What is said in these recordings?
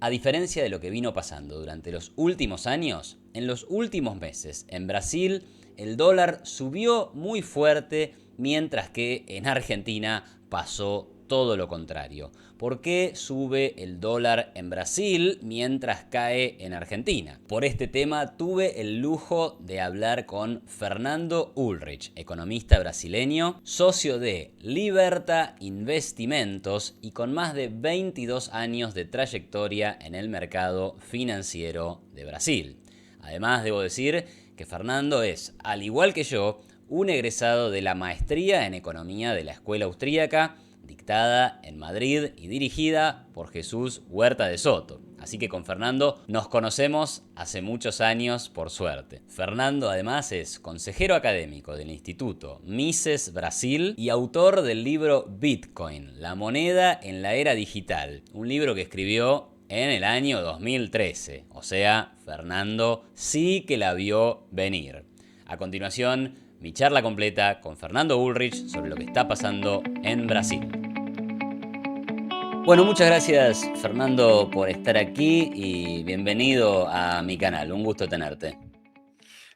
A diferencia de lo que vino pasando durante los últimos años, en los últimos meses en Brasil el dólar subió muy fuerte, mientras que en Argentina pasó todo lo contrario. ¿Por qué sube el dólar en Brasil mientras cae en Argentina? Por este tema tuve el lujo de hablar con Fernando Ulrich, economista brasileño, socio de Liberta Investimentos y con más de 22 años de trayectoria en el mercado financiero de Brasil. Además, debo decir que Fernando es, al igual que yo, un egresado de la maestría en economía de la Escuela Austríaca, dictada en Madrid y dirigida por Jesús Huerta de Soto. Así que con Fernando nos conocemos hace muchos años, por suerte. Fernando además es consejero académico del Instituto Mises Brasil y autor del libro Bitcoin, la moneda en la era digital, un libro que escribió en el año 2013. O sea, Fernando sí que la vio venir. A continuación, mi charla completa con Fernando Ulrich sobre lo que está pasando en Brasil. Bueno, muchas gracias Fernando por estar aquí y bienvenido a mi canal. Un gusto tenerte.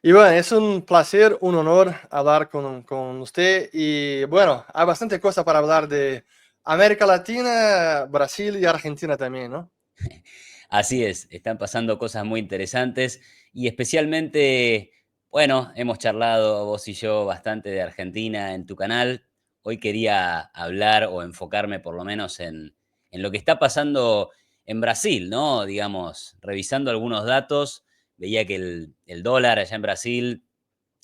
Y bueno, es un placer, un honor hablar con usted. Y bueno, hay bastante cosa para hablar de América Latina, Brasil y Argentina también, ¿no? Así es, están pasando cosas muy interesantes y especialmente, bueno, hemos charlado vos y yo bastante de Argentina en tu canal. Hoy quería hablar o enfocarme por lo menos en lo que está pasando en Brasil, ¿no? Digamos, revisando algunos datos, veía que el dólar allá en Brasil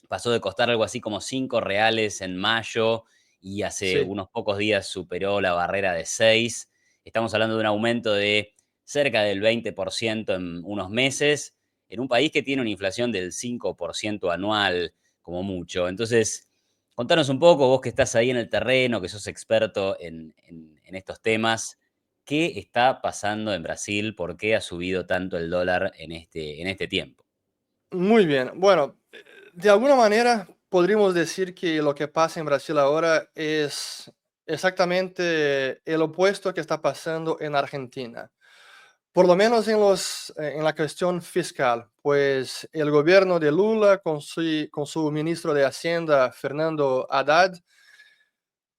pasó de costar algo así como 5 reales en mayo y hace Sí. unos pocos días superó la barrera de 6. Estamos hablando de un aumento de cerca del 20% en unos meses, en un país que tiene una inflación del 5% anual, como mucho. Entonces, contanos un poco, vos que estás ahí en el terreno, que sos experto en estos temas, ¿qué está pasando en Brasil? ¿Por qué ha subido tanto el dólar en este tiempo? Muy bien. Bueno, de alguna manera podríamos decir que lo que pasa en Brasil ahora es exactamente el opuesto que está pasando en Argentina. Por lo menos en la cuestión fiscal, pues el gobierno de Lula con su ministro de Hacienda, Fernando Haddad,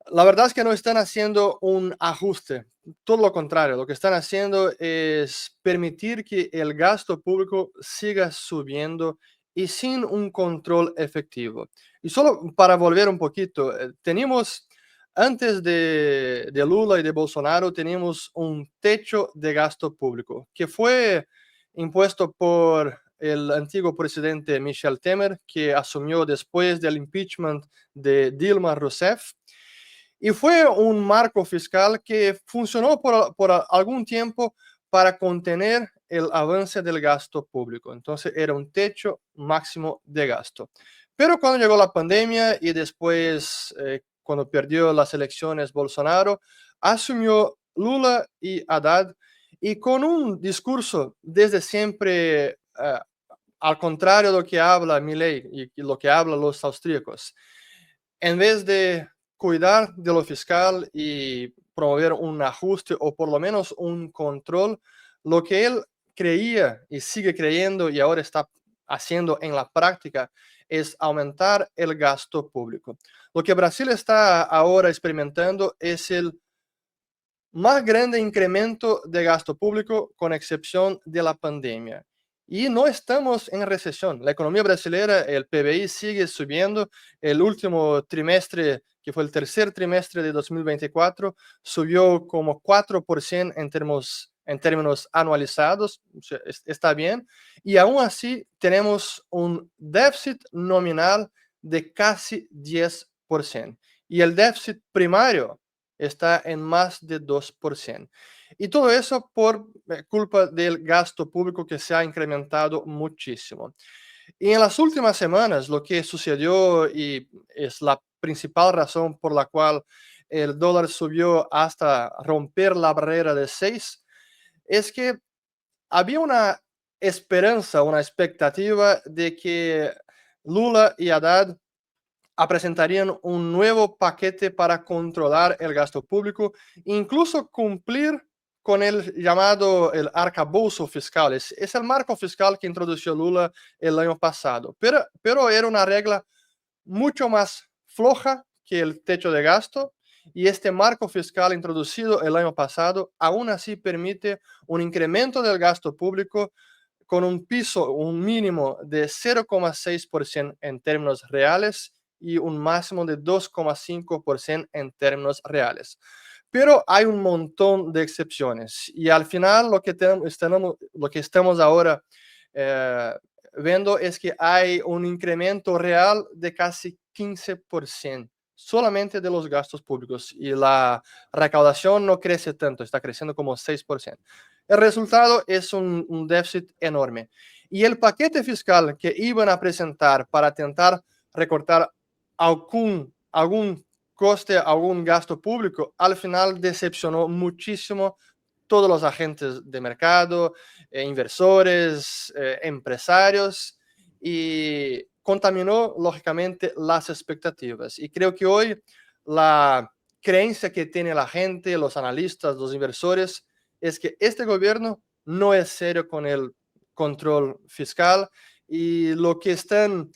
la verdad es que no están haciendo un ajuste, todo lo contrario, lo que están haciendo es permitir que el gasto público siga subiendo y sin un control efectivo. Y solo para volver un poquito, teníamos, antes de Lula y de Bolsonaro, teníamos un techo de gasto público que fue impuesto por el antiguo presidente Michel Temer, que asumió después del impeachment de Dilma Rousseff. Y fue un marco fiscal que funcionó por algún tiempo para contener el avance del gasto público. Entonces era un techo máximo de gasto. Pero cuando llegó la pandemia y después, cuando perdió las elecciones Bolsonaro, asumió Lula y Haddad y con un discurso desde siempre al contrario de lo que habla Milei y lo que hablan los austríacos. En vez de cuidar de lo fiscal y promover un ajuste o por lo menos un control, lo que él creía y sigue creyendo y ahora está haciendo en la práctica es aumentar el gasto público. Lo que Brasil está ahora experimentando es el más grande incremento de gasto público con excepción de la pandemia. Y no estamos en recesión. La economía brasileña, el PBI sigue subiendo. El último trimestre, que fue el tercer trimestre de 2024, subió como 4% en términos anualizados. O sea, está bien. Y aún así tenemos un déficit nominal de casi 10%. Y el déficit primario está en más de 2%. Y todo eso por culpa del gasto público que se ha incrementado muchísimo. Y en las últimas semanas lo que sucedió, y es la principal razón por la cual el dólar subió hasta romper la barrera de 6, es que había una esperanza, una expectativa de que Lula y Haddad presentarían un nuevo paquete para controlar el gasto público, incluso cumplir con el llamado el arcabouço fiscal. Es el marco fiscal que introdució Lula el año pasado, pero era una regla mucho más floja que el techo de gasto, y este marco fiscal introducido el año pasado aún así permite un incremento del gasto público con un mínimo de 0,6% en términos reales y un máximo de 2,5% en términos reales. Pero hay un montón de excepciones y al final lo que estamos ahora eh, viendo es que hay un incremento real de casi 15% solamente de los gastos públicos, y la recaudación no crece tanto, está creciendo como 6%. El resultado es un déficit enorme. Y el paquete fiscal que iban a presentar para intentar recortar algún coste, algún gasto público, al final decepcionó muchísimo todos los agentes de mercado, inversores, empresarios, y contaminó lógicamente las expectativas. Y creo que hoy la creencia que tiene la gente, los analistas, los inversores, es que este gobierno no es serio con el control fiscal, y lo que están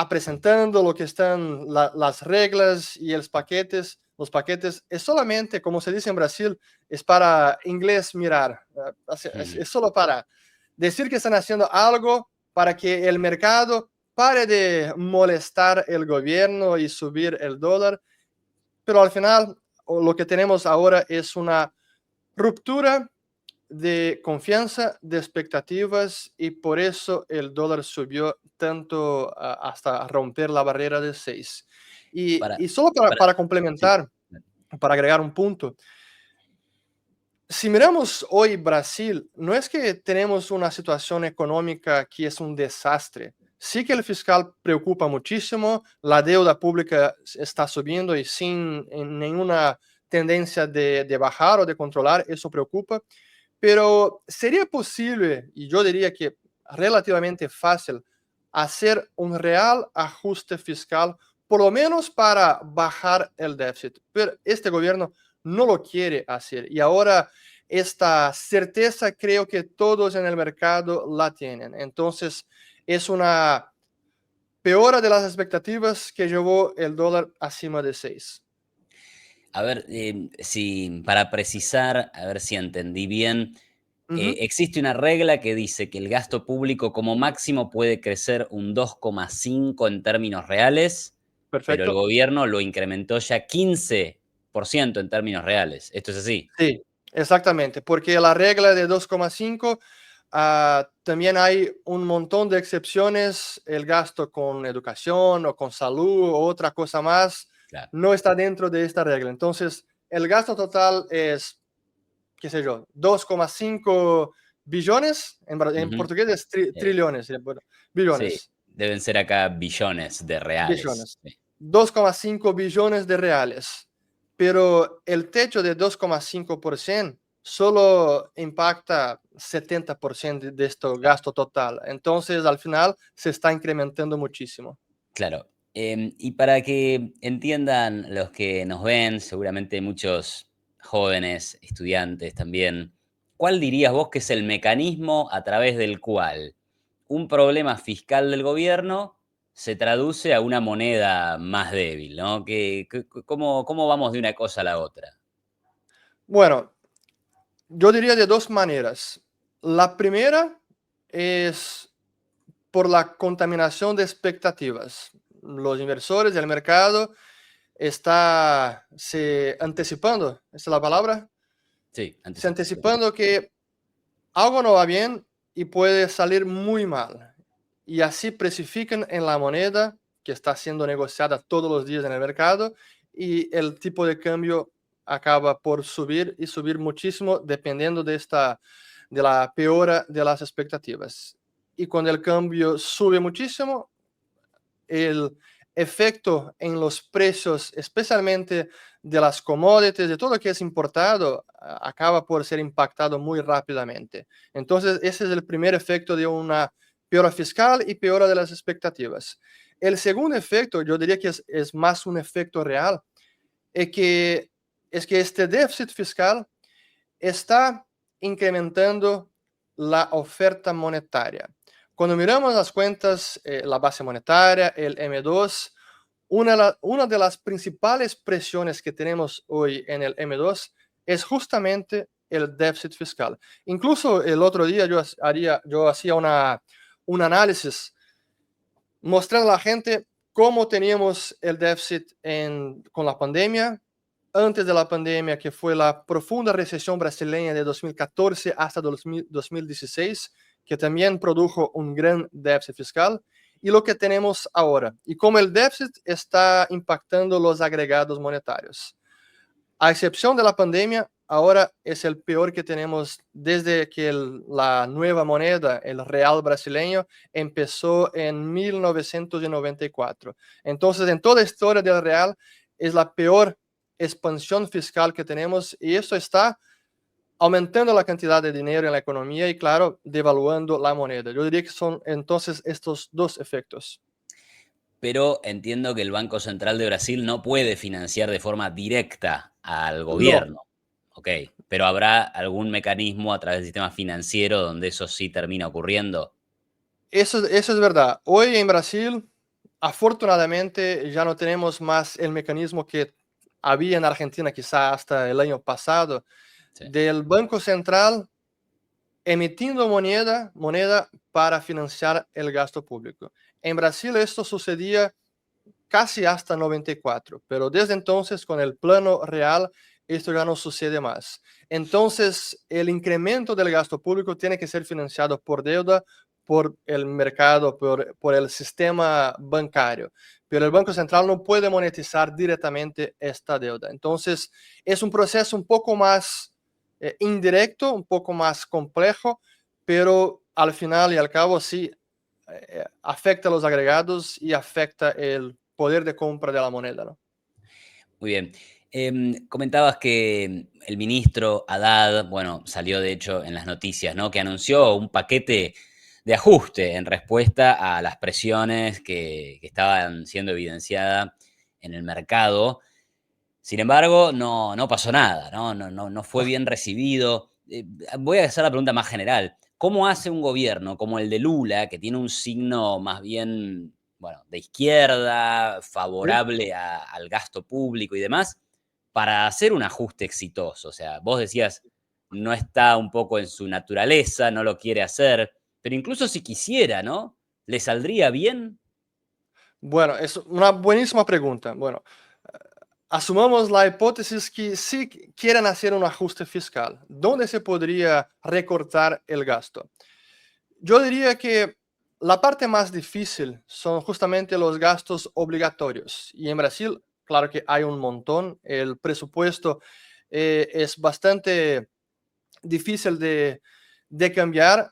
presentando, lo que están las reglas y los paquetes, es solamente, como se dice en Brasil, es para inglés mirar. Es solo para decir que están haciendo algo para que el mercado pare de molestar el gobierno y subir el dólar, pero al final lo que tenemos ahora es una ruptura de confianza, de expectativas, y por eso el dólar subió tanto hasta romper la barrera de 6. Para, Y solo para, para sí. complementar, para agregar un punto, si miramos hoy Brasil, no es que tenemos una situación económica que es un desastre. Sí que el fiscal preocupa muchísimo, la deuda pública está subiendo y sin ninguna tendencia de bajar o de controlar, eso preocupa. Pero sería posible, y yo diría que relativamente fácil, hacer un real ajuste fiscal, por lo menos para bajar el déficit. Pero este gobierno no lo quiere hacer. Y ahora esta certeza creo que todos en el mercado la tienen. Entonces es una peora de las expectativas que llevó el dólar acima de 6. A ver, si para precisar, a ver si entendí bien, Ujú, existe una regla que dice que el gasto público como máximo puede crecer un 2,5 en términos reales, pero el perfecto. gobierno lo incrementó ya 15% en términos reales. ¿Esto es así? Sí, exactamente, porque la regla de 2,5, también hay un montón de excepciones, el gasto con educación o con salud o otra cosa más, Claro. no está dentro de esta regla. Entonces, el gasto total es, qué sé yo, 2,5 billones, en Ujú. portugués es Eh, trillones, bueno, sí, billones, deben ser acá billones de reales. billones. Sí. 2,5 billones de reales, pero el techo de 2,5% solo impacta 70% de este Claro. gasto total. Entonces, al final, se está incrementando muchísimo. Claro. Y para que entiendan los que nos ven, seguramente muchos jóvenes, estudiantes también, ¿cuál dirías vos que es el mecanismo a través del cual un problema fiscal del gobierno se traduce a una moneda más débil, ¿no? ¿Cómo vamos de una cosa a la otra? Bueno, yo diría de dos maneras. La primera es por la contaminación de expectativas. Los inversores del mercado está se anticipando, ¿esa es la palabra? Sí, Se anticipación. anticipando que algo no va bien y puede salir muy mal. Y así precifican en la moneda que está siendo negociada todos los días en el mercado, y el tipo de cambio acaba por subir y subir muchísimo dependiendo de la peora de las expectativas. Y cuando el cambio sube muchísimo, el efecto en los precios, especialmente de las commodities, de todo lo que es importado, acaba por ser impactado muy rápidamente. Entonces, ese es el primer efecto de una peora fiscal y peora de las expectativas. El segundo efecto, yo diría que es más un efecto real, es que, es que este déficit fiscal está incrementando la oferta monetaria. Cuando miramos las cuentas, la base monetaria, el M2, una de las principales presiones que tenemos hoy en el M2 es justamente el déficit fiscal. Incluso el otro día yo hacía un análisis mostrando a la gente cómo teníamos el déficit con la pandemia, antes de la pandemia, que fue la profunda recesión brasileña de 2014 hasta 2016, que también produjo un gran déficit fiscal, y lo que tenemos ahora, y cómo el déficit está impactando los agregados monetarios. A excepción de la pandemia, ahora es el peor que tenemos desde que la nueva moneda, el real brasileño, empezó en 1994. Entonces, en toda la historia del real, es la peor expansión fiscal que tenemos y eso está aumentando la cantidad de dinero en la economía y, claro, devaluando la moneda. Yo diría que son entonces estos dos efectos. Pero entiendo que el Banco Central de Brasil no puede financiar de forma directa al No, gobierno. Ok, pero ¿habrá algún mecanismo a través del sistema financiero donde eso sí termina ocurriendo? eso es verdad. Hoy en Brasil, afortunadamente, ya no tenemos más el mecanismo que había en Argentina, quizá hasta el año pasado, Sí. del Banco Central emitiendo moneda para financiar el gasto público. En Brasil esto sucedía casi hasta 94, pero desde entonces con el plano real esto ya no sucede más. Entonces el incremento del gasto público tiene que ser financiado por deuda, por el mercado, por el sistema bancario, pero el Banco Central no puede monetizar directamente esta deuda. Entonces es un proceso un poco más indirecto, un poco más complejo, pero al final y al cabo sí afecta a los agregados y afecta el poder de compra de la moneda, ¿no? Muy bien. Comentabas que el ministro Haddad, bueno, salió de hecho en las noticias, ¿no? Que anunció un paquete de ajuste en respuesta a las presiones que estaban siendo evidenciadas en el mercado. Sin embargo, no pasó nada, ¿no? No fue bien recibido. Voy a hacer la pregunta más general. ¿Cómo hace un gobierno como el de Lula, que tiene un signo más bien, bueno, de izquierda, Sí. favorable al gasto público y demás, para hacer un ajuste exitoso? O sea, vos decías, no está un poco en su naturaleza, no lo quiere hacer, pero incluso si quisiera, ¿no? ¿Le saldría bien? Bueno, es una buenísima pregunta. Bueno, asumamos la hipótesis que sí quieren hacer un ajuste fiscal. ¿Dónde se podría recortar el gasto? Yo diría que la parte más difícil son justamente los gastos obligatorios. Y en Brasil, claro que hay un montón. El presupuesto es bastante difícil de cambiar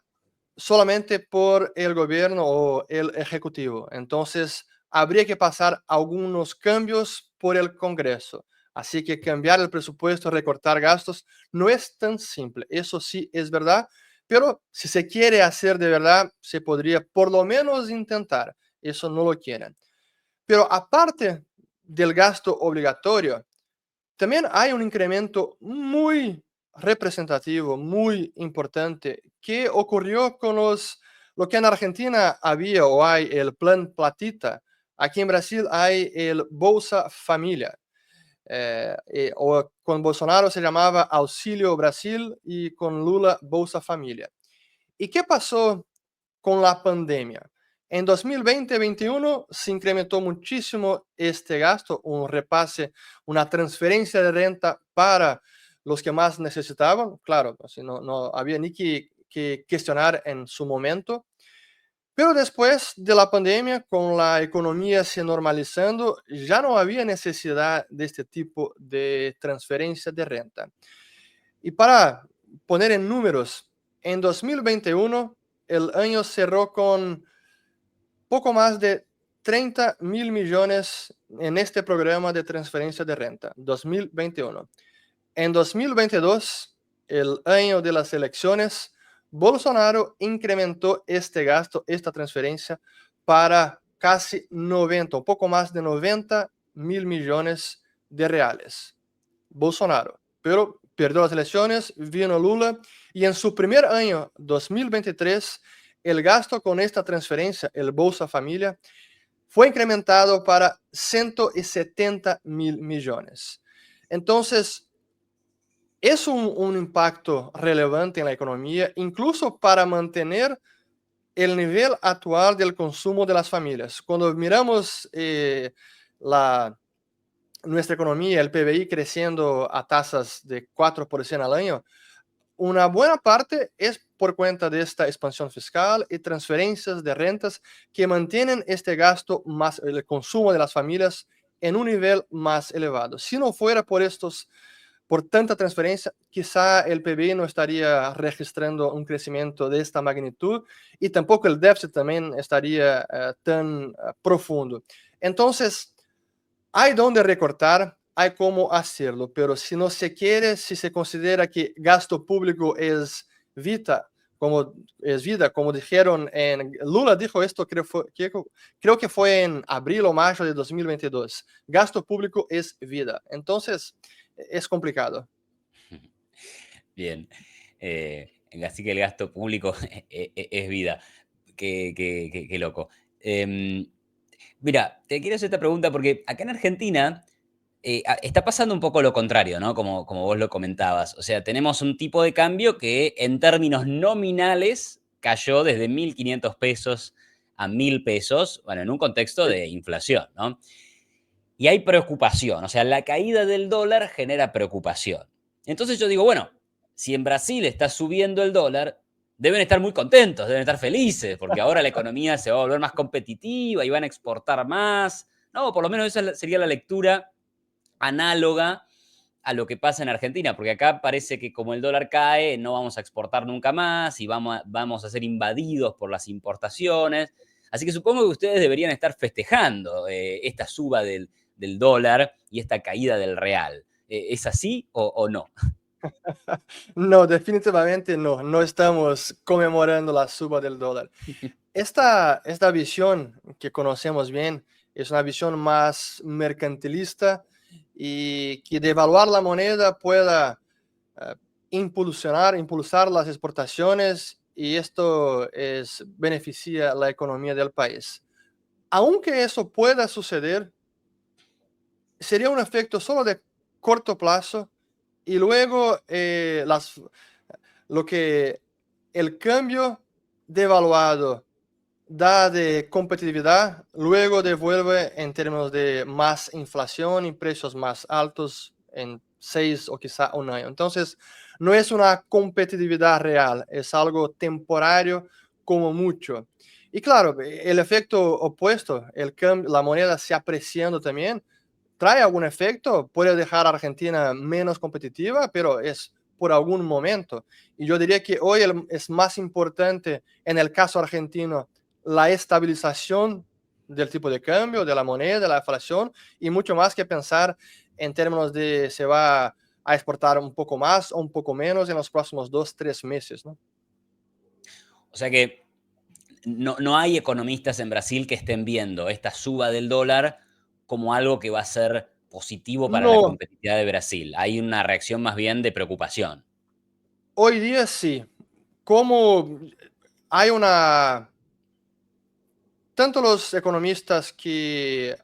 solamente por el gobierno o el ejecutivo. Entonces, habría que pasar algunos cambios por el Congreso. Así que cambiar el presupuesto, recortar gastos, no es tan simple. Eso sí es verdad, pero si se quiere hacer de verdad, se podría por lo menos intentar. Eso no lo quieren. Pero aparte del gasto obligatorio, también hay un incremento muy representativo, muy importante, que ocurrió con lo que en Argentina había o hay el Plan Platita. Aquí en Brasil hay el Bolsa Familia. O con Bolsonaro se llamaba Auxilio Brasil y con Lula Bolsa Familia. ¿Y qué pasó con la pandemia? En 2020-2021 se incrementó muchísimo este gasto, un repase, una transferencia de renta para los que más necesitaban. Claro, así no había ni que cuestionar en su momento. Pero después de la pandemia, con la economía se normalizando, ya no había necesidad de este tipo de transferencia de renta. Y para poner en números, en 2021 el año cerró con poco más de 30.000 millones en este programa de transferencia de renta, 2021. En 2022, el año de las elecciones, Bolsonaro incrementó este gasto, esta transferencia, para casi 90, un poco más de 90.000 millones de reales. Bolsonaro. Pero perdió las elecciones, vino Lula y en su primer año, 2023, el gasto con esta transferencia, el Bolsa Familia, fue incrementado para 170.000 millones. Entonces, es un impacto relevante en la economía, incluso para mantener el nivel actual del consumo de las familias. Cuando miramos nuestra economía, el PBI creciendo a tasas de 4% al año, una buena parte es por cuenta de esta expansión fiscal y transferencias de rentas que mantienen este gasto más, el consumo de las familias en un nivel más elevado. Si no fuera por tanta transferencia, quizá el PBI no estaría registrando un crecimiento de esta magnitud y tampoco el déficit también estaría tan profundo. Entonces, hay donde recortar, hay cómo hacerlo, pero si no se quiere, si se considera que gasto público es vida, como dijeron Lula dijo esto, creo que fue en abril o mayo de 2022, gasto público es vida, entonces es complicado. Bien. Así que el gasto público es vida. Qué loco. Em, Mira, te quiero hacer esta pregunta porque acá en Argentina está pasando un poco lo contrario, ¿no? Como vos lo comentabas. O sea, tenemos un tipo de cambio que en términos nominales cayó desde 1.500 pesos a 1.000 pesos, bueno, en un contexto Sí. de inflación, ¿no? Y hay preocupación, o sea, la caída del dólar genera preocupación. Entonces yo digo, bueno, si en Brasil está subiendo el dólar, deben estar muy contentos, deben estar felices, porque ahora la economía se va a volver más competitiva y van a exportar más. No, por lo menos esa sería la lectura análoga a lo que pasa en Argentina, porque acá parece que como el dólar cae, no vamos a exportar nunca más y vamos a ser invadidos por las importaciones. Así que supongo que ustedes deberían estar festejando esta suba del dólar y esta caída del real. ¿Es así o no? No, definitivamente no, no estamos conmemorando la suba del dólar. Esta visión que conocemos bien es una visión más mercantilista y que devaluar la moneda pueda eh, impulsar las exportaciones y esto beneficia la economía del país. Aunque eso pueda suceder, sería un efecto solo de corto plazo y luego lo que el cambio devaluado da de competitividad, luego devuelve en términos de más inflación y precios más altos en 6 o quizá un año. Entonces, no es una competitividad real, es algo temporario como mucho. Y claro, el efecto opuesto, la moneda se apreciando también, trae algún efecto, puede dejar a Argentina menos competitiva, pero es por algún momento. Y yo diría que hoy es más importante en el caso argentino la estabilización del tipo de cambio, de la moneda, de la inflación, y mucho más que pensar en términos de se va a exportar un poco más o un poco menos en los próximos 2, 3 meses, ¿no? O sea que no hay economistas en Brasil que estén viendo esta suba del dólar como algo que va a ser positivo para la No, competitividad de Brasil. Hay una reacción más bien de preocupación. hoy día sí. Como hay tanto los economistas que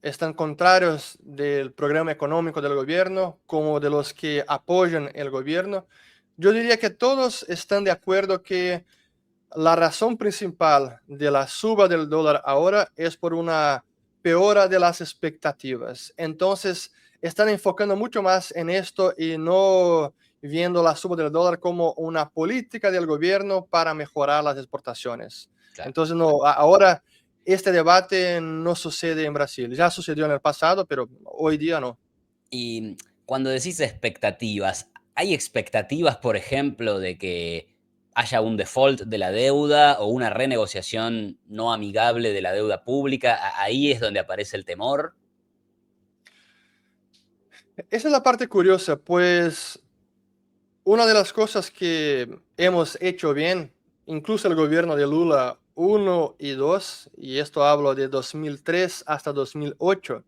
están contrarios del programa económico del gobierno como de los que apoyan el gobierno, yo diría que todos están de acuerdo que la razón principal de la suba del dólar ahora es por una peora de las expectativas. Entonces, están enfocando mucho más en esto y no viendo la suba del dólar como una política del gobierno para mejorar las exportaciones. Claro. Entonces, no, ahora este debate no sucede en Brasil. Ya sucedió en el pasado, pero hoy día no. Y cuando decís expectativas, ¿hay expectativas, por ejemplo, de que haya un default de la deuda o una renegociación no amigable de la deuda pública? Ahí es donde aparece el temor. Esa es la parte curiosa, pues una de las cosas que hemos hecho bien, incluso el gobierno de Lula 1 y 2, y esto hablo de 2003 hasta 2008,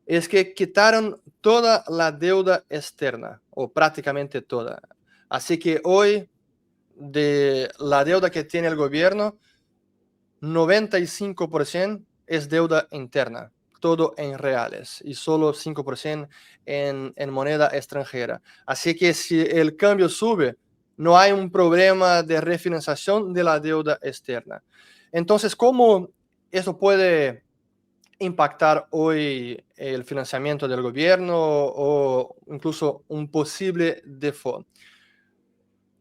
es que quitaron toda la deuda externa, o prácticamente toda. Así que hoy, de la deuda que tiene el gobierno, 95% es deuda interna, todo en reales y solo 5% en moneda extranjera. Así que si el cambio sube, no hay un problema de refinanciación de la deuda externa. Entonces, ¿cómo eso puede impactar hoy el financiamiento del gobierno o incluso un posible default?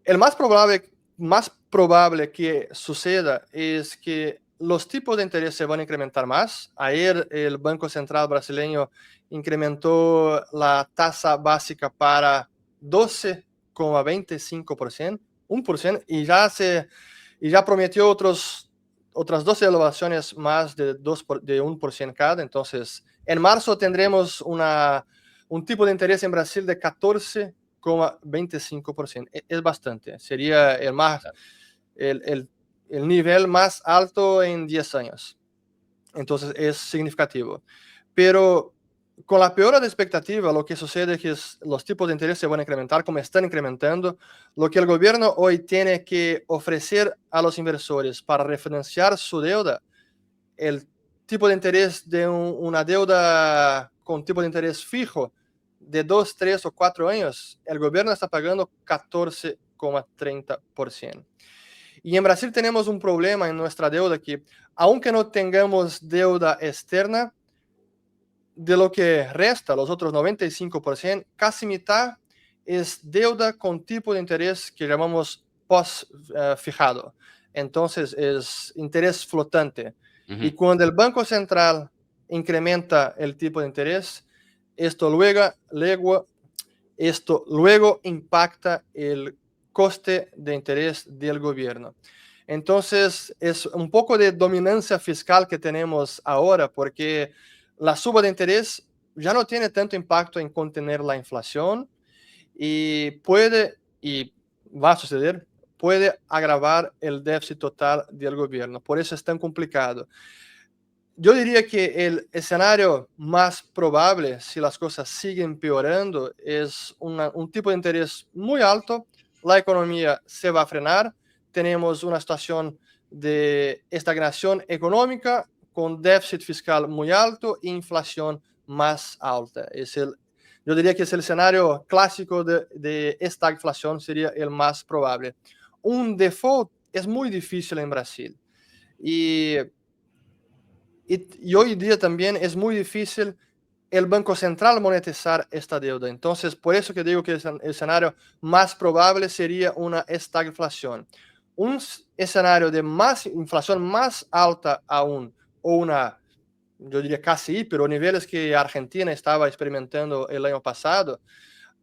El más probable que suceda es que los tipos de interés se van a incrementar más. Ayer el Banco Central brasileño incrementó la tasa básica para 12,25%, 1%, y ya prometió otras 12 elevaciones más de 1% cada. Entonces, en marzo tendremos un tipo de interés en Brasil de 14,25%. Es bastante. Sería el nivel más alto en 10 años. Entonces es significativo. Pero con la peor de expectativa, lo que sucede es que los tipos de interés se van a incrementar como están incrementando. Lo que el gobierno hoy tiene que ofrecer a los inversores para refinanciar su deuda, el tipo de interés de una deuda con tipo de interés fijo de 2, 3 o 4 años, el gobierno está pagando 14,30%. Y en Brasil tenemos un problema en nuestra deuda que, aunque no tengamos deuda externa, de lo que resta, los otros 95%, casi mitad es deuda con tipo de interés que llamamos post-fijado. Entonces es interés flotante. Y Ujú. cuando el Banco Central incrementa el tipo de interés, esto luego impacta el coste de interés del gobierno. Entonces, es un poco de dominancia fiscal que tenemos ahora, porque la suba de interés ya no tiene tanto impacto en contener la inflación y va a suceder, puede agravar el déficit total del gobierno. Por eso es tan complicado. Yo diría que el escenario más probable, si las cosas siguen empeorando, es un tipo de interés muy alto, la economía se va a frenar, tenemos una situación de estagnación económica con déficit fiscal muy alto e inflación más alta. Yo diría que es el escenario clásico de estagflación, sería el más probable. Un default es muy difícil en Brasil. Y y hoy día también es muy difícil el Banco Central monetizar esta deuda. Entonces, por eso que digo que el escenario más probable sería una estagflación. Un escenario de más inflación más alta aún, o yo diría casi hiper, o niveles que Argentina estaba experimentando el año pasado,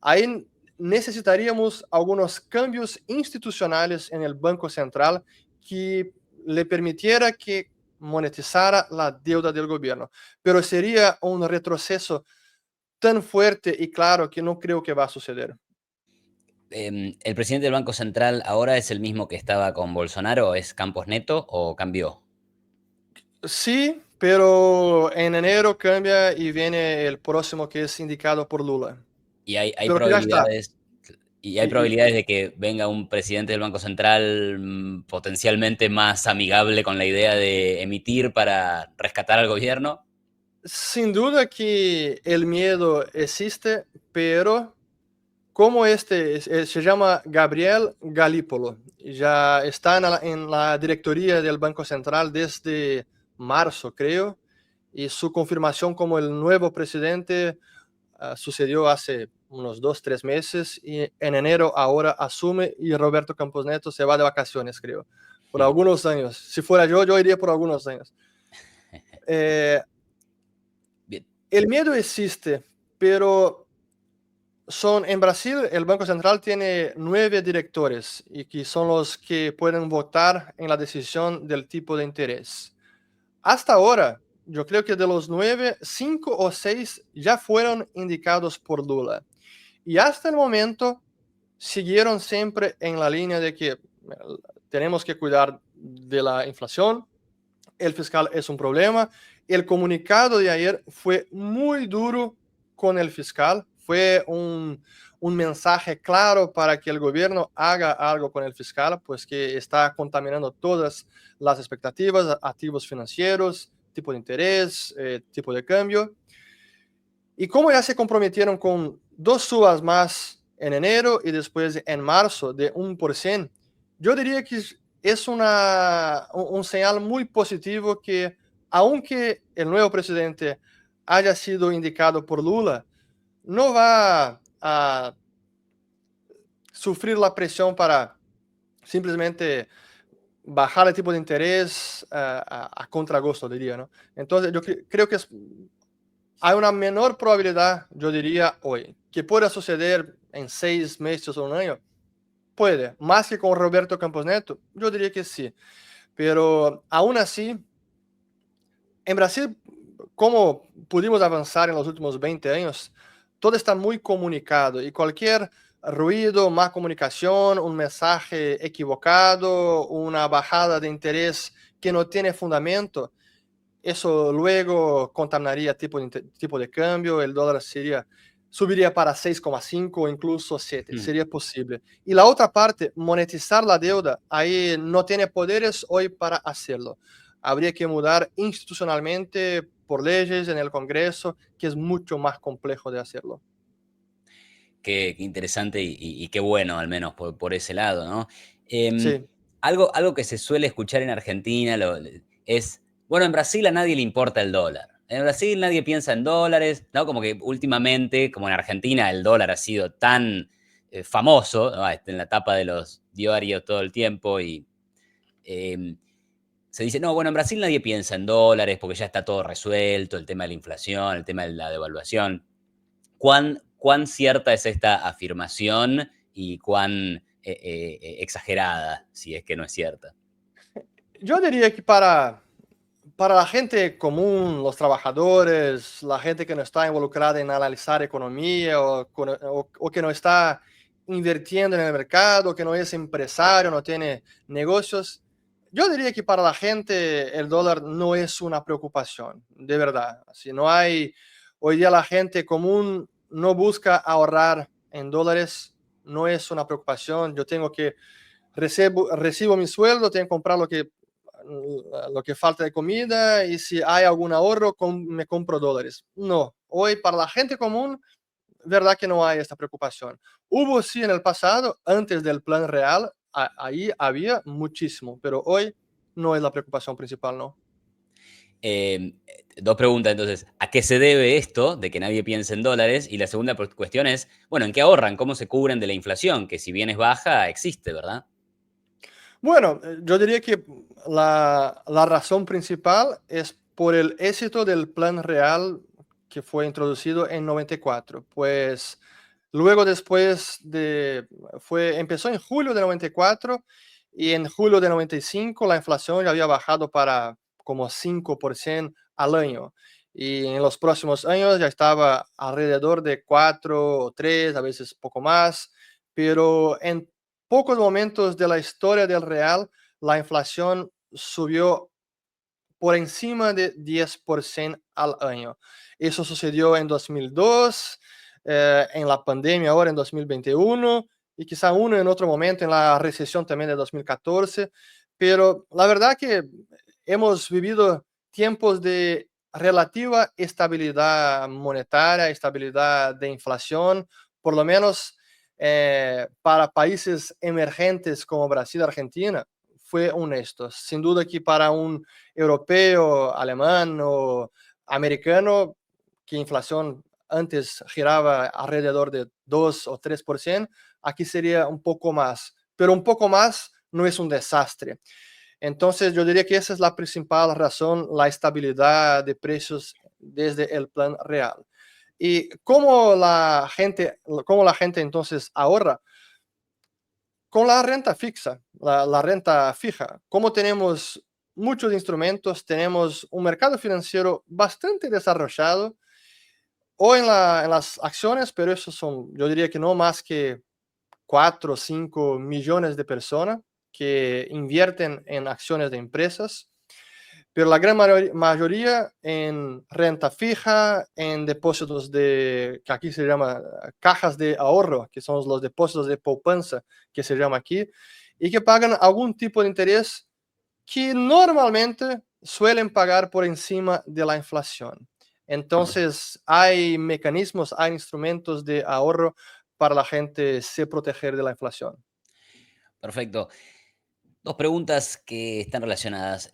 ahí necesitaríamos algunos cambios institucionales en el Banco Central que le permitiera que monetizara la deuda del gobierno. Pero sería un retroceso tan fuerte y claro que no creo que va a suceder. ¿El presidente del Banco Central ahora es el mismo que estaba con Bolsonaro? ¿Es Campos Neto o cambió? Sí, pero en enero cambia y viene el próximo que es indicado por Lula. Y hay Pero que ya está. probabilidades, y hay Y, probabilidades de que venga un presidente del Banco Central potencialmente más amigable con la idea de emitir para rescatar al gobierno. sin duda que el miedo existe, pero como se llama Gabriel Galípolo, ya está en la directoría del Banco Central desde marzo, creo, y su confirmación como el nuevo presidente sucedió hace unos 2, 3 meses, y en enero ahora asume y Roberto Campos Neto se va de vacaciones, creo, por algunos años. Si fuera yo iría por algunos años. Eh, Bien. el miedo existe, pero en Brasil, el Banco Central tiene 9 directores y que son los que pueden votar en la decisión del tipo de interés. Hasta ahora, yo creo que de los 9, 5 o 6 ya fueron indicados por Lula. Y hasta el momento siguieron siempre en la línea de que tenemos que cuidar de la inflación, el fiscal es un problema. El comunicado de ayer fue muy duro con el fiscal, fue un mensaje claro para que el gobierno haga algo con el fiscal, pues que está contaminando todas las expectativas, activos financieros, tipo de interés, tipo de cambio. Y como ya se comprometieron con 2 subas más en enero y después en marzo de 1%, yo diría que es un señal muy positivo que, aunque el nuevo presidente haya sido indicado por Lula, no va a sufrir la presión para simplemente bajar el tipo de interés a contragosto, diría, ¿no? Entonces, yo creo que hay una menor probabilidad, yo diría hoy, que pueda suceder en 6 meses o un año. Puede, más que con Roberto Campos Neto, yo diría que sí. Pero aún así, en Brasil, como pudimos avanzar en los últimos 20 años, todo está muy comunicado y cualquier ruido, más comunicación, un mensaje equivocado, una bajada de interés que no tiene fundamento, eso luego contaminaría tipo de cambio, el dólar subiría para 6,5 o incluso 7, Mm. sería posible. Y la otra parte, monetizar la deuda, ahí no tiene poderes hoy para hacerlo. Habría que mudar institucionalmente por leyes en el Congreso, que es mucho más complejo de hacerlo. Qué interesante y qué bueno, al menos por ese lado, ¿no? Em, Sí, algo que se suele escuchar en Argentina es, bueno, en Brasil a nadie le importa el dólar. En Brasil nadie piensa en dólares, ¿no? Como que últimamente, como en Argentina, el dólar ha sido tan famoso, ¿no? En la tapa de los diarios todo el tiempo y em, se dice, no, bueno, en Brasil nadie piensa en dólares porque ya está todo resuelto, el tema de la inflación, el tema de la devaluación. ¿Cuán cierta es esta afirmación y cuán exagerada, si es que no es cierta? yo diría que para la gente común, los trabajadores, la gente que no está involucrada en analizar economía o que no está invirtiendo en el mercado, que no es empresario, no tiene negocios, yo diría que para la gente el dólar no es una preocupación, de verdad. Si no hay, hoy día la gente común no busca ahorrar en dólares, no es una preocupación. Yo tengo que recibo mi sueldo, tengo que comprar lo que falta de comida y si hay algún ahorro, me compro dólares. No, hoy para la gente común, verdad que no hay esta preocupación. Hubo sí en el pasado, antes del plan real, ahí había muchísimo, pero hoy no es la preocupación principal, ¿no? Eh, Dos preguntas entonces, ¿a qué se debe esto de que nadie piense en dólares? Y la segunda cuestión es, bueno, ¿en qué ahorran? ¿Cómo se cubren de la inflación? Que si bien es baja, existe, ¿verdad? Bueno, yo diría que la razón principal es por el éxito del plan real que fue introducido en 94. Pues luego después empezó en julio de 94 y en julio de 95 la inflación ya había bajado para como 5% al año. Y en los próximos años ya estaba alrededor de 4 o 3, a veces poco más. Pero en pocos momentos de la historia del real, la inflación subió por encima de 10% al año. Eso sucedió en 2002, en la pandemia ahora en 2021 y quizá uno en otro momento en la recesión también de 2014. Pero la verdad que hemos vivido tiempos de relativa estabilidad monetaria, estabilidad de inflación, por lo menos para países emergentes como Brasil, Argentina, fue honesto. Sin duda que para un europeo, alemán o americano, que inflación antes giraba alrededor de 2 o 3%, aquí sería un poco más, pero un poco más no es un desastre. Entonces yo diría que esa es la principal razón, la estabilidad de precios desde el plan real. ¿Y cómo la gente entonces ahorra? Con la renta fixa, la renta fija, como tenemos muchos instrumentos, tenemos un mercado financiero bastante desarrollado, o en las acciones, pero esos son, yo diría que no más que 4 o 5 millones de personas que invierten en acciones de empresas. pero la gran mayoría en renta fija, en depósitos que aquí se llama cajas de ahorro, que son los depósitos de poupanza, que se llama aquí, y que pagan algún tipo de interés que normalmente suelen pagar por encima de la inflación. Entonces, hay mecanismos, hay instrumentos de ahorro para la gente se proteger de la inflación. Perfecto. Dos preguntas que están relacionadas.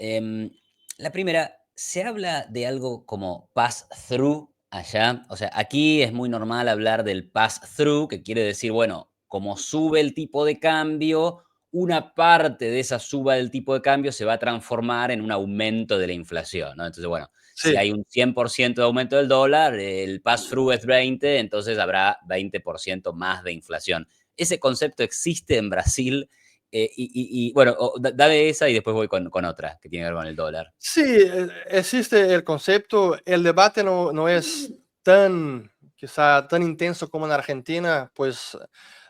La primera, ¿se habla de algo como pass-through allá? O sea, aquí es muy normal hablar del pass-through, que quiere decir, bueno, como sube el tipo de cambio, una parte de esa suba del tipo de cambio se va a transformar en un aumento de la inflación, ¿no? Entonces, bueno, si Sí, hay un 100% de aumento del dólar, el pass-through es 20, entonces habrá 20% más de inflación. ¿Ese concepto existe en Brasil? Bueno, dame esa y después voy con otra que tiene que ver con el dólar. sí, existe el concepto, el debate no es tan, quizá, tan intenso como en Argentina, pues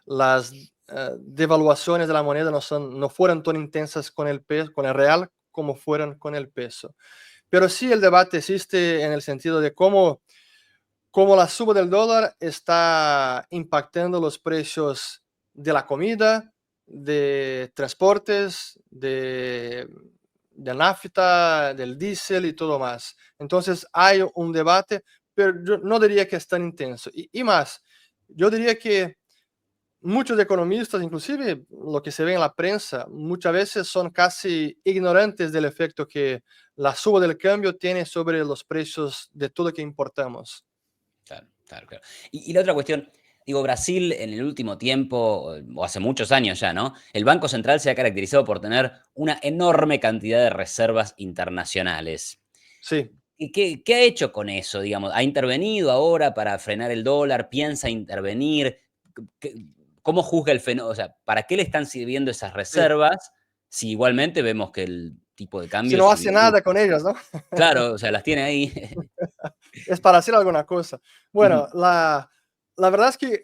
las devaluaciones de la moneda no fueron tan intensas con el peso, con el real, como fueron con el peso. Pero sí el debate existe en el sentido de cómo la suba del dólar está impactando los precios de la comida, de transportes, de nafta, del diésel y todo más. Entonces hay un debate, pero yo no diría que es tan intenso. Y más, yo diría que muchos economistas, inclusive lo que se ve en la prensa, muchas veces son casi ignorantes del efecto que la suba del cambio tiene sobre los precios de todo lo que importamos. Claro, claro, claro. La otra cuestión, digo, Brasil en el último tiempo, o hace muchos años ya, ¿no? El Banco Central se ha caracterizado por tener una enorme cantidad de reservas internacionales. Sí. ¿Y qué ha hecho con eso, digamos? ¿Ha intervenido ahora para frenar el dólar? ¿Piensa intervenir? ¿Qué- ¿Cómo juzga el fenómeno? O sea, ¿para qué le están sirviendo esas Sí, reservas si igualmente vemos que el tipo de si cambio no subió hace mucho? nada con ellas, ¿no? Claro, o sea, las tiene ahí. Es para hacer alguna cosa. Ujú. Bueno, la verdad es que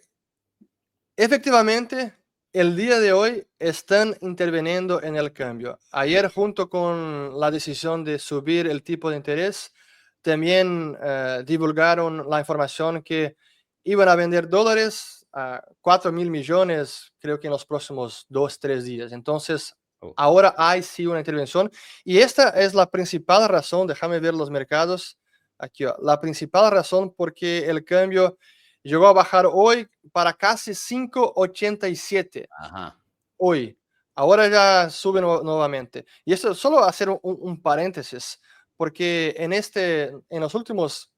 efectivamente el día de hoy están interviniendo en el cambio. Ayer, junto con la decisión de subir el tipo de interés, también divulgaron la información que iban a vender dólares a 4.000 millones, creo que en los próximos 2, 3 días. Entonces, Oh, ahora hay sí una intervención y esta es la principal razón, déjame ver los mercados aquí, la principal razón porque el cambio llegó a bajar hoy para casi 5,87 ajá. hoy. Ahora ya sube nuevamente. Y eso solo hacer un paréntesis, porque en los últimos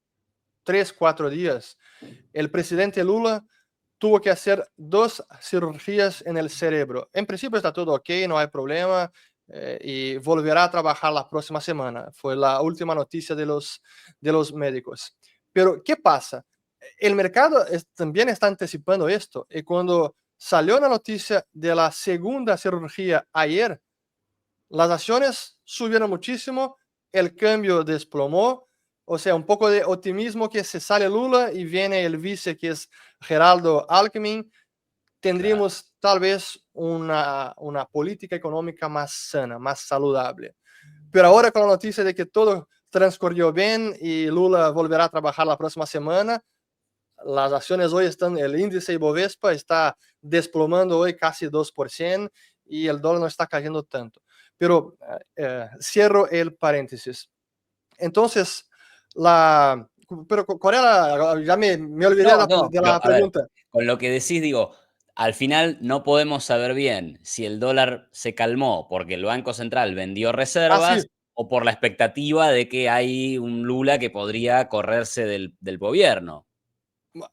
3, 4 días, el presidente Lula tuvo que hacer 2 cirugías en el cerebro. En principio está todo ok, no hay problema, y volverá a trabajar la próxima semana. Fue la última noticia de los médicos. Pero, ¿qué pasa? El mercado también está anticipando esto. Y cuando salió la noticia de la segunda cirugía ayer, las acciones subieron muchísimo, el cambio desplomó, o sea, un poco de optimismo que se sale Lula y viene el vice que es Geraldo Alckmin, Claro. tendríamos tal vez una política económica más sana, más saludable. Pero ahora con la noticia de que todo transcurrió bien y Lula volverá a trabajar la próxima semana, las acciones hoy están, el índice Ibovespa está desplomando hoy casi 2% y el dólar no está cayendo tanto. Pero cierro el paréntesis. Entonces, la, pero ¿cuál era? Ya me olvidé No, no, de pero la a ver, pregunta. con lo que decís, digo, al final no podemos saber bien si el dólar se calmó porque el Banco Central vendió Ah, sí, reservas o por la expectativa de que hay un Lula que podría correrse del gobierno.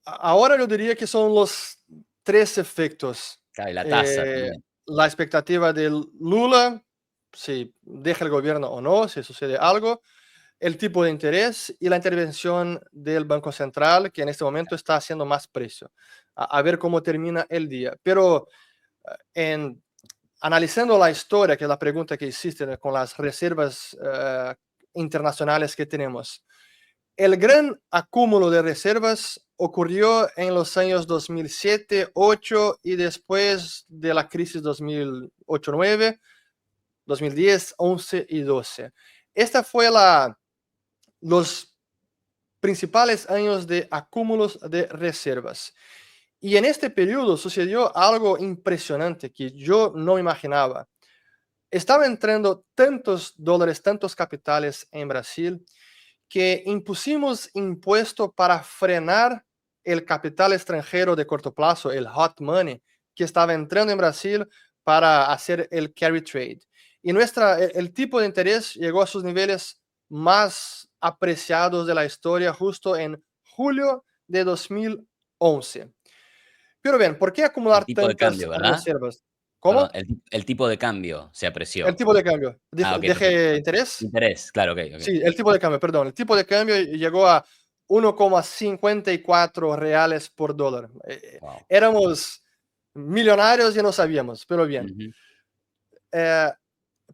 ahora yo diría que son los tres efectos. Claro, y la tasa Eh, también. la expectativa de Lula, si deja el gobierno o no, si sucede algo, el tipo de interés y la intervención del Banco Central, que en este momento está haciendo más precio. A ver cómo termina el día. Pero en, analizando la historia, que es la pregunta que hiciste, ¿no? Con las reservas internacionales que tenemos, el gran acúmulo de reservas ocurrió en los años 2007, 2008 y después de la crisis 2008-2009, 2010, 11 y 12. Esta fue los principales años de acúmulos de reservas. Y en este periodo sucedió algo impresionante que yo no imaginaba. Estaba entrando tantos dólares, tantos capitales en Brasil, que impusimos impuesto para frenar el capital extranjero de corto plazo, el hot money, que estaba entrando en Brasil para hacer el carry trade. Y el tipo de interés llegó a sus niveles más apreciados de la historia justo en julio de 2011. Pero bien, ¿por qué El acumular tipo de tantas cambio, ¿verdad? reservas? Perdón, ¿Cómo? el tipo de cambio se El apreció. tipo de cambio. Ah, ok, perfecto. ¿Dije interés? Interés, claro, ok, ok. Sí, el tipo de cambio, perdón. El tipo de cambio llegó a 1,54 reales por dólar. Wow. Éramos millonarios y no sabíamos, pero bien. Ujú. Eh,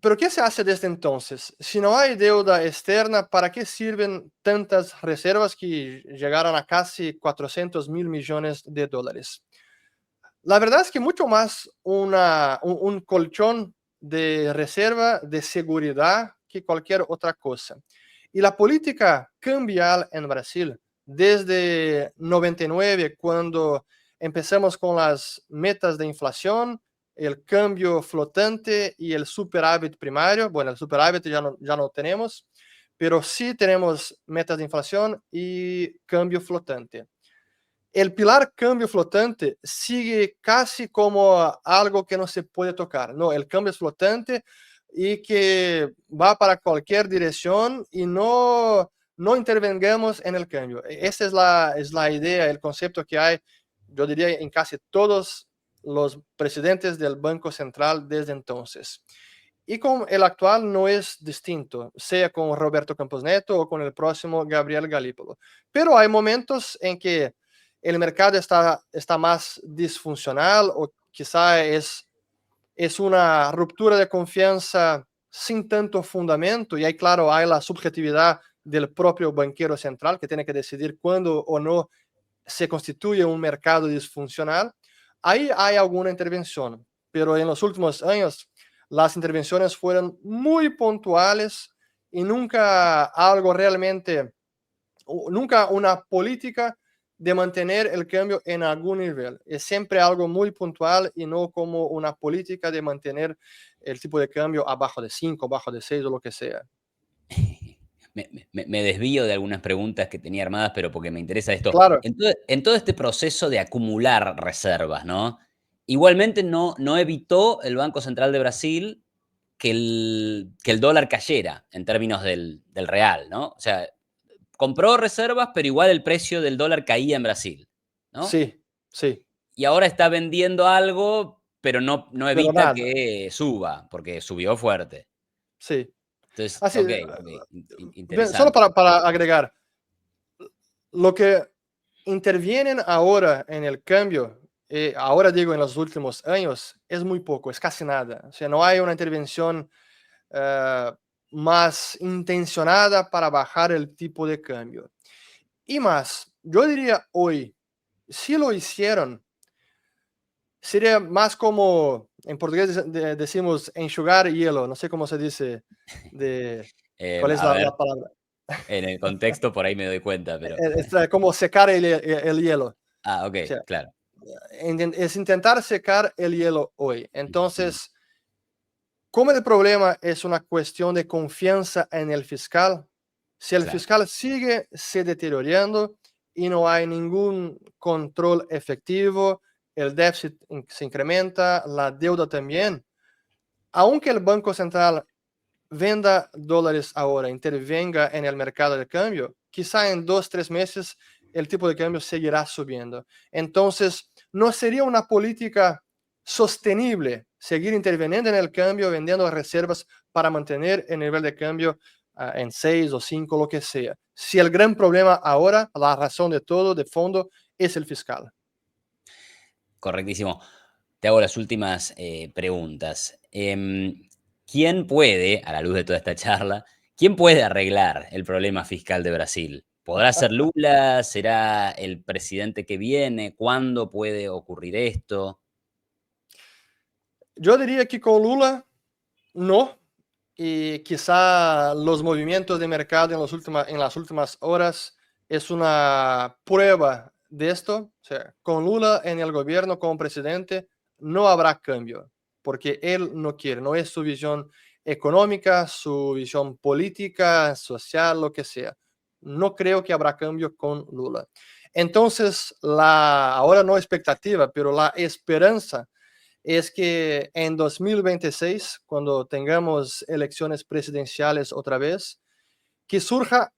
pero ¿qué se hace desde entonces? Si no hay deuda externa, ¿para qué sirven tantas reservas que llegaron a casi 400 mil millones de dólares? La verdad es que mucho más un colchón de reserva, de seguridad, que cualquier otra cosa. Y la política cambial en Brasil, desde 99, cuando empezamos con las metas de inflación, el cambio flotante y el superávit primario. Bueno, el superávit ya no tenemos, pero sí tenemos metas de inflación y cambio flotante. El pilar cambio flotante sigue casi como algo que no se puede tocar. No, el cambio es flotante y que va para cualquier dirección y no intervengamos en el cambio. Esa es la idea, el concepto que hay, yo diría, en casi todos los presidentes del Banco Central desde entonces. Y con el actual no es distinto, sea con Roberto Campos Neto o con el próximo Gabriel Galípolo. Pero hay momentos en que el mercado está más disfuncional o quizá es una ruptura de confianza sin tanto fundamento y ahí, claro, hay la subjetividad del propio banquero central que tiene que decidir cuándo o no se constituye un mercado disfuncional. Ahí hay alguna intervención, pero en los últimos años las intervenciones fueron muy puntuales y nunca algo realmente, nunca una política de mantener el cambio en algún nivel. Es siempre algo muy puntual y no como una política de mantener el tipo de cambio abajo de 5, abajo de 6 o lo que sea. Me desvío de algunas preguntas que tenía armadas, pero porque me interesa esto. Claro, En todo este proceso de acumular reservas, ¿no? Igualmente no evitó el Banco Central de Brasil que el dólar cayera en términos del real, ¿no? O sea, compró reservas, pero igual el precio del dólar caía en Brasil, ¿no? sí, sí, Y ahora está vendiendo algo, pero no pero evita nada, que suba, porque subió fuerte. sí. Entonces, Así, ok, ok, bien, solo interesante. para agregar, lo que intervienen ahora en el cambio, ahora digo en los últimos años, es muy poco, es casi nada. O sea, no hay una intervención eh, más intencionada para bajar el tipo de cambio. Y más, yo diría hoy, si lo hicieron, sería más como, en portugués decimos enxugar hielo, no sé cómo se dice, de, ¿cuál es A ver, la palabra? en el contexto por ahí me doy cuenta, pero... Es como secar el hielo. Ah, ok, O sea, claro. es intentar secar el hielo hoy. Ujú, Entonces, como el problema es una cuestión de confianza en el fiscal, si el claro. fiscal sigue se deteriorando y no hay ningún control efectivo, el déficit se incrementa, la deuda también, aunque el Banco Central venda dólares ahora, intervenga en el mercado de cambio, quizá en 2, 3 meses el tipo de cambio seguirá subiendo. Entonces, no sería una política sostenible seguir interviniendo en el cambio, vendiendo reservas para mantener el nivel de cambio en 6 o 5, lo que sea. Si el gran problema ahora, la razón de todo, de fondo, es el fiscal. Correctísimo. Te hago las últimas preguntas. ¿Quién puede, a la luz de toda esta charla, quién puede arreglar el problema fiscal de Brasil? ¿Podrá ser Lula? ¿Será el presidente que viene? ¿Cuándo puede ocurrir esto? Yo diría que con Lula, no. y quizá los movimientos de mercado en las últimas horas es una prueba de esto. O sea, con Lula en el gobierno como presidente no habrá cambio, porque él no quiere, no es su visión económica, su visión política, social, lo que sea. No creo que habrá cambio con Lula. Entonces, ahora no expectativa, pero la esperanza es que en 2026, cuando tengamos elecciones presidenciales otra vez, que surja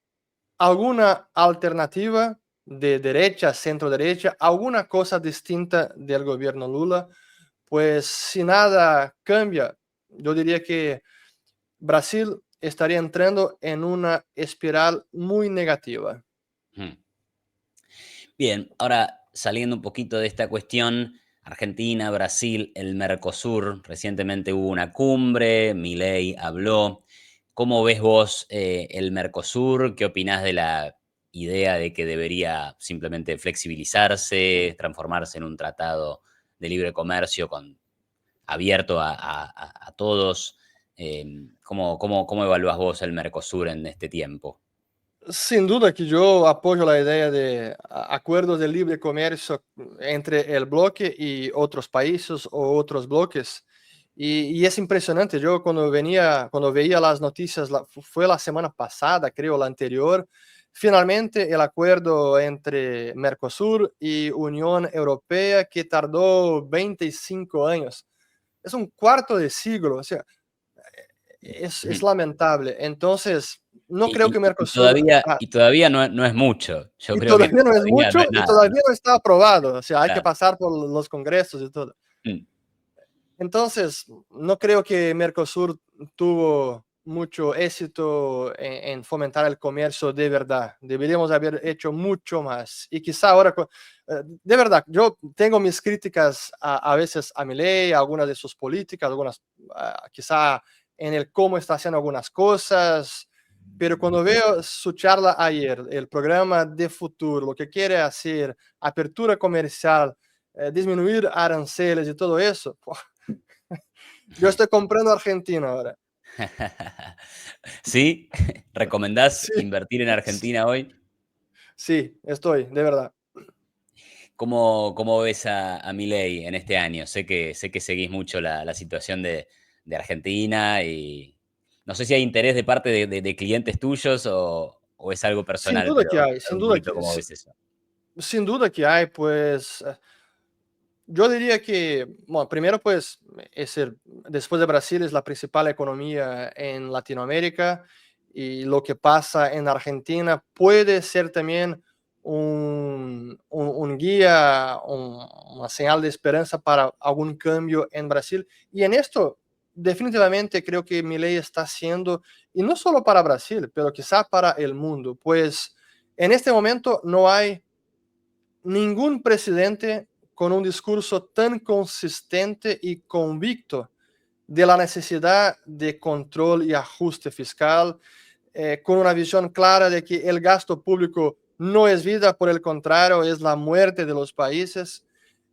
alguna alternativa de derecha, centro derecha, alguna cosa distinta del gobierno Lula. Pues si nada cambia, yo diría que Brasil estaría entrando en una espiral muy negativa. Hmm. Bien, ahora saliendo un poquito de esta cuestión, Argentina, Brasil, el Mercosur, recientemente hubo una cumbre, Milei habló. ¿Cómo ves vos el Mercosur? ¿Qué opinás de la idea de que debería simplemente flexibilizarse, transformarse en un tratado de libre comercio abierto a todos? ¿Cómo evaluás vos el Mercosur en este tiempo? Sin duda que yo apoyo la idea de acuerdos de libre comercio entre el bloque y otros países o otros bloques. Y es impresionante, yo cuando veía las noticias, fue la semana pasada, creo, la anterior, finalmente el acuerdo entre Mercosur y Unión Europea que tardó 25 años. Es un cuarto de siglo, o sea, es lamentable. Entonces, no creo que Mercosur... Y todavía no es mucho. Yo Y creo que todavía no es todavía no es mucho y nada, ¿no? todavía no está aprobado, o sea, hay que Claro. pasar por los congresos y todo. Mm, Entonces, no creo que Mercosur tuvo mucho éxito en fomentar el comercio de verdad. Deberíamos haber hecho mucho más. Y quizá ahora, de verdad, yo tengo mis críticas a veces a Milei, a algunas de sus políticas, algunas, quizá en el cómo está haciendo algunas cosas, pero cuando veo su charla ayer, el programa de futuro, lo que quiere hacer, apertura comercial, disminuir aranceles y todo eso, yo estoy comprando Argentina ahora. ¿Sí? ¿Recomendás Sí, invertir en Argentina hoy? sí, estoy, de verdad. ¿Cómo ves a Milei en este año? Sé que seguís mucho la situación de Argentina y no sé si hay interés de parte de clientes tuyos o es algo Sin personal, duda pero que hay, contame un poquito cómo ves eso. sin duda que hay, pues yo diría que, bueno, primero pues después de Brasil es la principal economía en Latinoamérica y lo que pasa en Argentina puede ser también un guía, una señal de esperanza para algún cambio en Brasil. Y en esto definitivamente creo que Milei está haciendo, y no solo para Brasil, pero quizá para el mundo, pues en este momento no hay ningún presidente con un discurso tan consistente y convicto de la necesidad de control y ajuste fiscal, con una visión clara de que el gasto público no es vida, por el contrario, es la muerte de los países.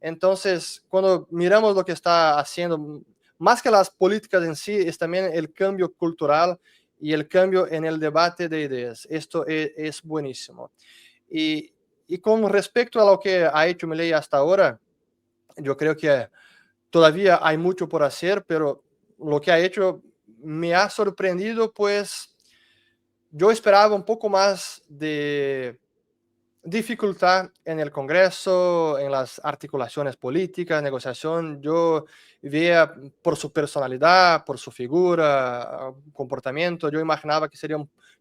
Entonces, cuando miramos lo que está haciendo, más que las políticas en sí, es también el cambio cultural y el cambio en el debate de ideas. Esto es buenísimo. Y, y con respecto a lo que ha hecho Milei hasta ahora, yo creo que todavía hay mucho por hacer, pero lo que ha hecho me ha sorprendido, pues yo esperaba un poco más de dificultad en el Congreso, en las articulaciones políticas, negociación. Yo veía por su personalidad, por su figura, comportamiento, yo imaginaba que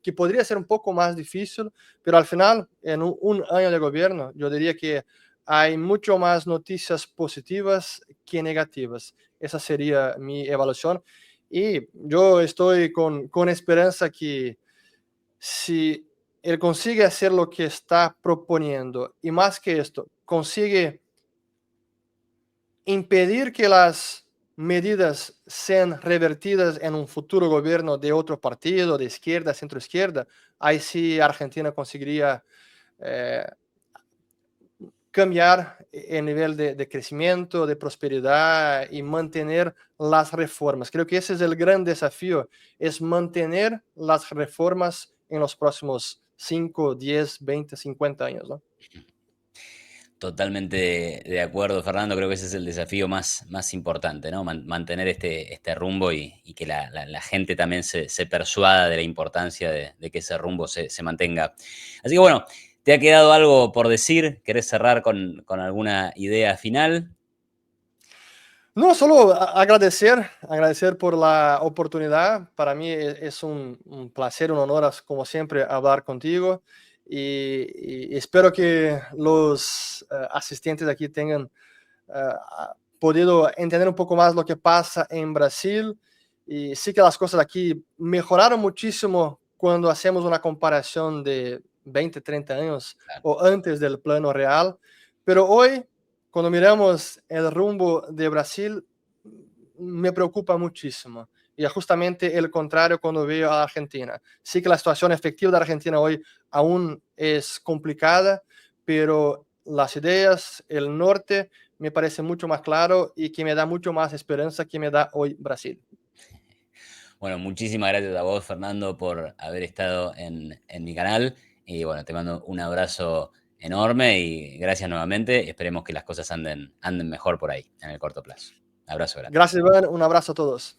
que podría ser un poco más difícil, pero al final, en un año de gobierno, yo diría que hay mucho más noticias positivas que negativas. Esa sería mi evaluación. Y yo estoy con esperanza que si él consigue hacer lo que está proponiendo y más que esto, consigue impedir que las medidas sean revertidas en un futuro gobierno de otro partido, de izquierda, centro izquierda, ahí sí Argentina conseguiría eh, cambiar el nivel de crecimiento, de prosperidad y mantener las reformas. Creo que ese es el gran desafío, es mantener las reformas en los próximos 5, 10, 20, 50 años, ¿no? Totalmente de acuerdo, Fernando. Creo que ese es el desafío más importante, ¿no? Mantener este rumbo y que la gente también se persuada de la importancia de que ese rumbo se mantenga. Así que bueno, ¿te ha quedado algo por decir? ¿Querés cerrar con alguna idea final? No, solo agradecer por la oportunidad. Para mí es un placer, un honor, como siempre, hablar contigo. Y espero que los asistentes aquí tengan podido entender un poco más lo que pasa en Brasil. Y sí que las cosas aquí mejoraron muchísimo cuando hacemos una comparación de 20, 30 años Claro. o antes del plano real. Pero hoy, cuando miramos el rumbo de Brasil, me preocupa muchísimo. Y es justamente el contrario cuando veo a Argentina. Sí que la situación efectiva de Argentina hoy aún es complicada, pero las ideas, el norte, me parece mucho más claro y que me da mucho más esperanza que me da hoy Brasil. Bueno, muchísimas gracias a vos, Fernando, por haber estado en mi canal. Y bueno, te mando un abrazo enorme y gracias nuevamente. Esperemos que las cosas anden mejor por ahí en el corto plazo. Abrazo grande. Gracias, Iván. Un abrazo a todos.